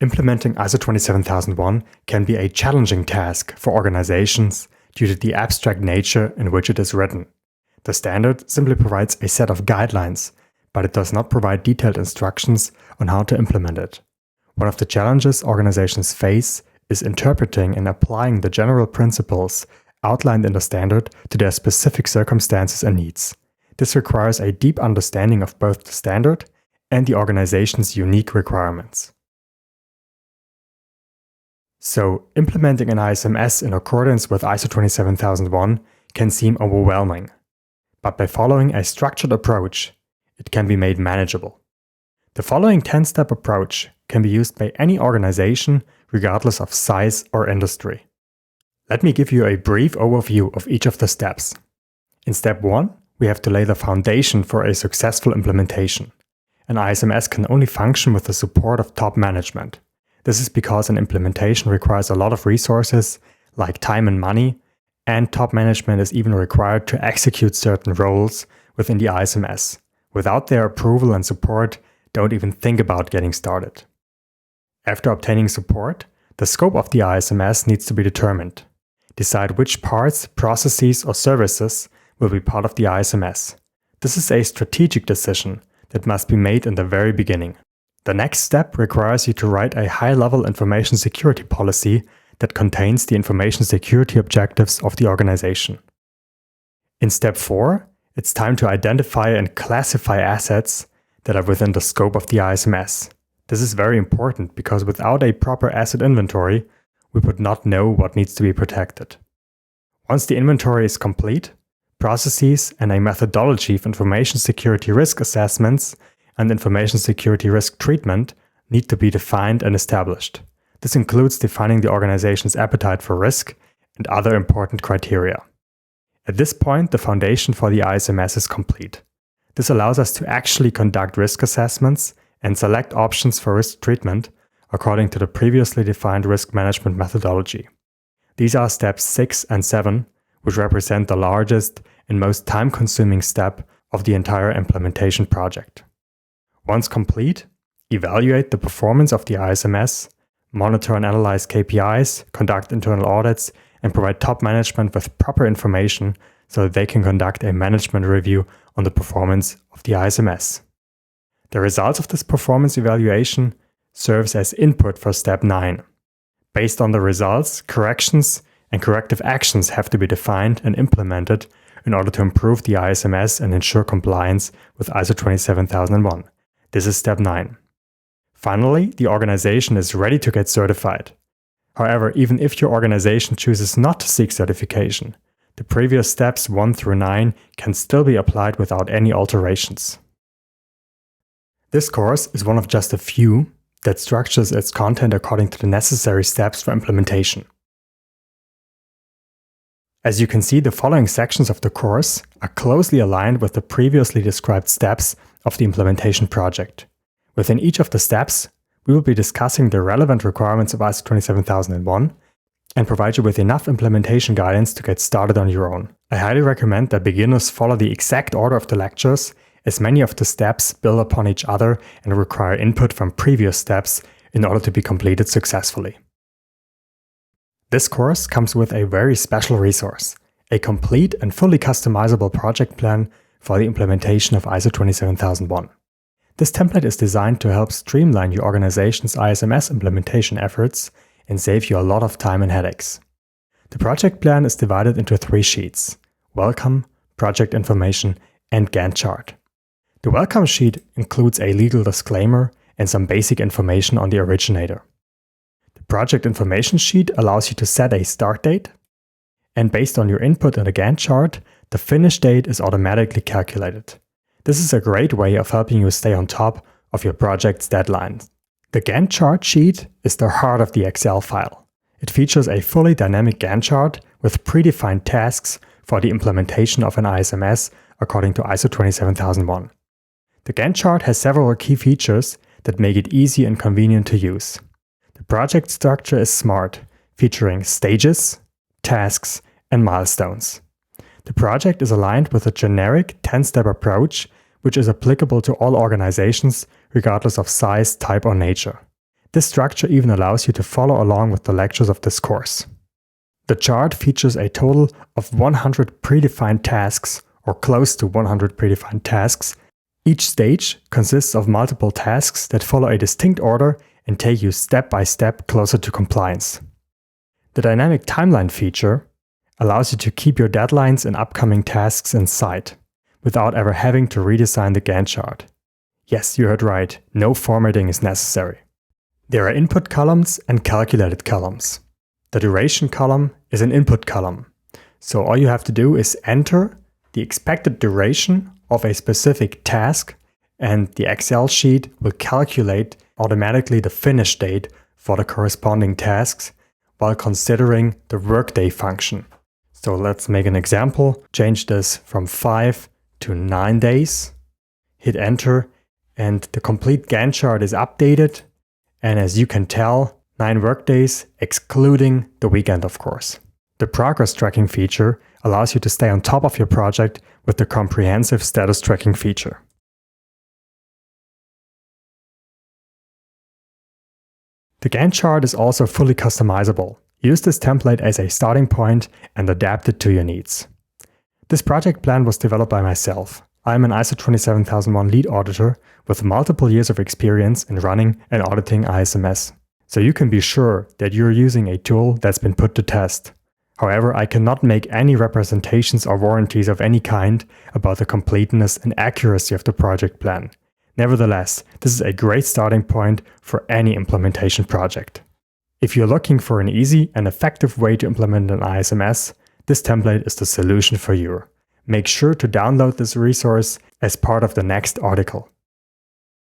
Implementing ISO 27001 can be a challenging task for organizations due to the abstract nature in which it is written. The standard simply provides a set of guidelines, but it does not provide detailed instructions on how to implement it. One of the challenges organizations face is interpreting and applying the general principles outlined in the standard to their specific circumstances and needs. This requires a deep understanding of both the standard and the organization's unique requirements. So, implementing an ISMS in accordance with ISO 27001 can seem overwhelming, but by following a structured approach, it can be made manageable. The following 10-step approach can be used by any organization regardless of size or industry. Let me give you a brief overview of each of the steps. In step 1, we have to lay the foundation for a successful implementation. An ISMS can only function with the support of top management. This is because an implementation requires a lot of resources, like time and money, and top management is even required to execute certain roles within the ISMS. Without their approval and support, don't even think about getting started. After obtaining support, the scope of the ISMS needs to be determined. Decide which parts, processes, or services will be part of the ISMS. This is a strategic decision that must be made in the very beginning. The next step requires you to write a high-level information security policy that contains the information security objectives of the organization. In step 4, it's time to identify and classify assets that are within the scope of the ISMS. This is very important because without a proper asset inventory, we would not know what needs to be protected. Once the inventory is complete, processes and a methodology for information security risk assessments and information security risk treatment need to be defined and established. This includes defining the organization's appetite for risk and other important criteria. At this point, the foundation for the ISMS is complete. This allows us to actually conduct risk assessments and select options for risk treatment according to the previously defined risk management methodology. These are steps 6 and 7, which represent the largest and most time-consuming step of the entire implementation project. Once complete, evaluate the performance of the ISMS, monitor and analyze KPIs, conduct internal audits, and provide top management with proper information so that they can conduct a management review on the performance of the ISMS. The results of this performance evaluation serves as input for step 9. Based on the results, corrections and corrective actions have to be defined and implemented in order to improve the ISMS and ensure compliance with ISO 27001. This is step 9. Finally, the organization is ready to get certified. However, even if your organization chooses not to seek certification, the previous steps 1 through 9 can still be applied without any alterations. This course is one of just a few that structures its content according to the necessary steps for implementation. As you can see, the following sections of the course are closely aligned with the previously described steps of the implementation project. Within each of the steps, we will be discussing the relevant requirements of ISO 27001 and provide you with enough implementation guidance to get started on your own. I highly recommend that beginners follow the exact order of the lectures, as many of the steps build upon each other and require input from previous steps in order to be completed successfully. This course comes with a very special resource, a complete and fully customizable project plan for the implementation of ISO 27001. This template is designed to help streamline your organization's ISMS implementation efforts and save you a lot of time and headaches. The project plan is divided into 3 sheets: Welcome, Project Information, and Gantt chart. The Welcome sheet includes a legal disclaimer and some basic information on the originator. The Project Information sheet allows you to set a start date, and based on your input in the Gantt chart, the finish date is automatically calculated. This is a great way of helping you stay on top of your project's deadlines. The Gantt chart sheet is the heart of the Excel file. It features a fully dynamic Gantt chart with predefined tasks for the implementation of an ISMS according to ISO 27001. The Gantt chart has several key features that make it easy and convenient to use. The project structure is smart, featuring stages, tasks, and milestones. The project is aligned with a generic 10-step approach, which is applicable to all organizations regardless of size, type, or nature. This structure even allows you to follow along with the lectures of this course. The chart features a total of 100 predefined tasks, or close to 100 predefined tasks. Each stage consists of multiple tasks that follow a distinct order and take you step by step closer to compliance. The dynamic timeline feature allows you to keep your deadlines and upcoming tasks in sight, without ever having to redesign the Gantt chart. Yes, you heard right, no formatting is necessary. There are input columns and calculated columns. The duration column is an input column, so all you have to do is enter the expected duration of a specific task, and the Excel sheet will calculate automatically the finish date for the corresponding tasks while considering the workday function. So let's make an example. Change this from 5 to 9 days. Hit enter, and the complete Gantt chart is updated. And as you can tell, 9 workdays, excluding the weekend, of course. The progress tracking feature allows you to stay on top of your project with the comprehensive status tracking feature. The Gantt chart is also fully customizable. Use this template as a starting point and adapt it to your needs. This project plan was developed by myself. I am an ISO 27001 lead auditor with multiple years of experience in running and auditing ISMS. So you can be sure that you're using a tool that's been put to test. However, I cannot make any representations or warranties of any kind about the completeness and accuracy of the project plan. Nevertheless, this is a great starting point for any implementation project. If you're looking for an easy and effective way to implement an ISMS, this template is the solution for you. Make sure to download this resource as part of the next article.